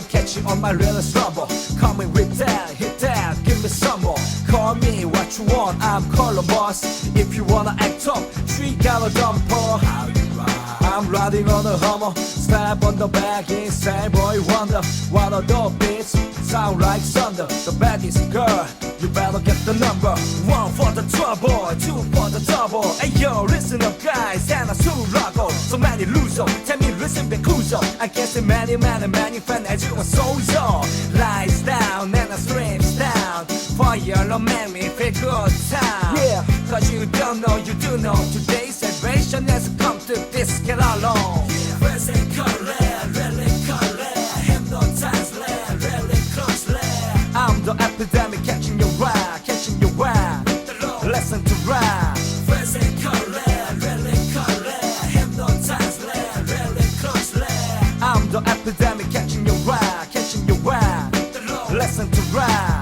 wave catching on my real trouble. Coming with that, hit that, give me some more. Call me what you want, I'm Columbus. If you wanna act up, 3-gallon dumper. How you ride? I'm riding on a Hummer. Step on the back, inside boy wonder. What are the beats? Sound like thunder. The baddest girl, you better get the number. 1 for the trouble, 2 for the double. Hey yo, listen up guys, and I soon rock'll. So many loser, tell me listen be cruiser. I guess the many fan as you a soldier. Lies down and I streams down. Fire no man me feel good time. Yeah, cause you don't know, you do know. Today's celebration has come to this, get along. Present color, really color. Hypnotized, really close. I'm the epidemic catching your ride, catching your ride. Lesson to ride. Present color, really color. Hypnotized, really close. I'm the epidemic catching your ride, catching your ride. Lesson to ride.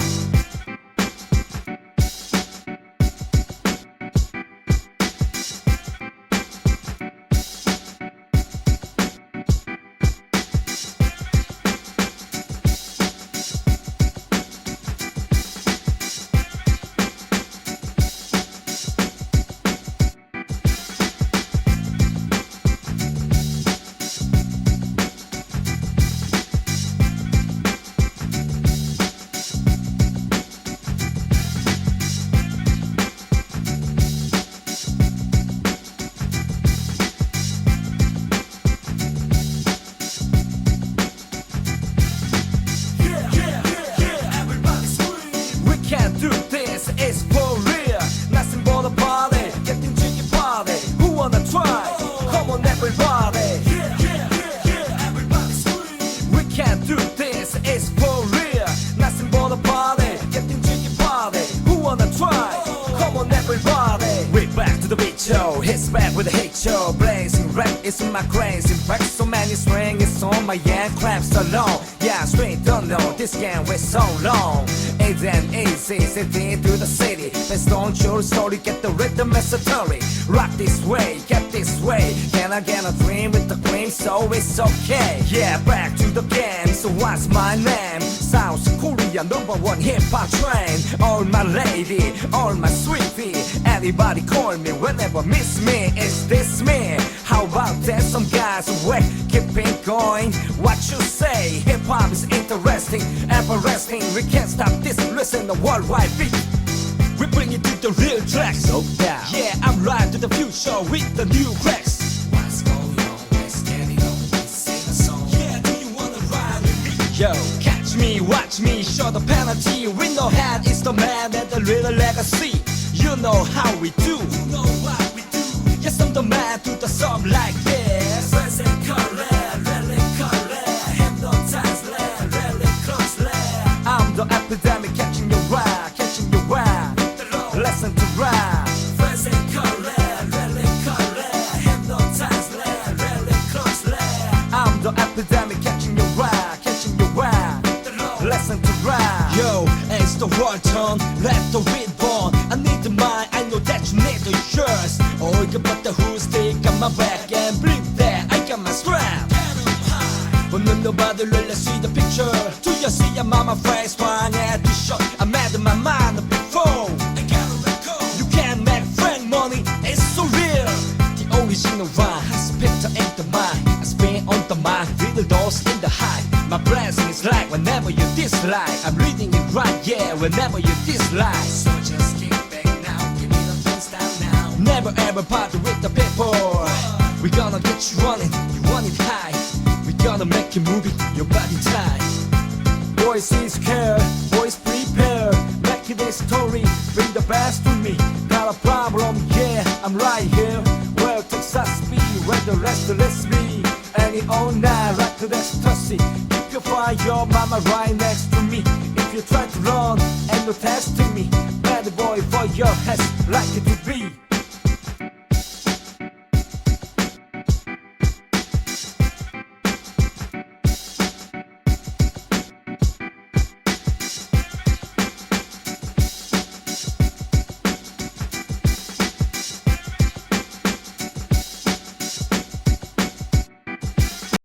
Hits back with a hate show, blazing rap is in my craze. In fact, so many strings, it's on my hand, clamps alone. Yeah, straight don't know, this game wait so long. It's an easy city to the city. Let's don't your story, get the rhythm as a story. Rock this way, get this way. Can I get a dream with the cream, so it's okay. Yeah, back to the game, so what's my name? South Korea, #1 hip-hop train. All my lady, all my sweetie. Anybody call me whenever miss me, is this me? How about that? Some guys away, keep it going. What you say? Hip-hop is interesting, everlasting. We can't stop this, listen to worldwide beat. We bring it to the real tracks. So down. Yeah, I'm right to the future with the new cracks. What's going on? Let's get it on. Let's sing a song. Yeah, do you wanna ride with me? Yo, catch me, watch me, show the penalty. Window hat is the man and the real legacy. You know how we do. You know what we do. Yes, I'm the man to the song like this. Present color, really color. Hypnotized, really close. I'm the epidemic catching your ride, catching your ride. Lesson to ride. Present color, really color. Hypnotized, really close. I'm the epidemic catching your ride, catching your ride. Lesson to ride. Yo, it's the world turn, let the wind burn. I need the mind, I know that you need the yours. Oh, you got the who's stick on my back and believe that I got my strap. But nobody really see the picture. Do you see your mama face flying at the shot? I'm mad in my mind before. I gotta let go. You can't make friend money, it's so real. The original rhyme has picture in the mind. I spin on the mind, riddle doors in the high. My blessing is like whenever you dislike. I'm reading it right, yeah, whenever you dislike. So just kick back now, give me the thumbs down now. Never ever party with the people. We're gonna get you running, you want it high. We're gonna make you move it, your body tight. Boys is scared, boys prepare. Make it a story, bring the best to me. Got a problem, yeah, I'm right here. Well, Texas be where the rest is me. Any all night, right to ecstasy. Keep your fire, your mama right next to me. If you try to run and no test to me, bad boy for your head, like it to be.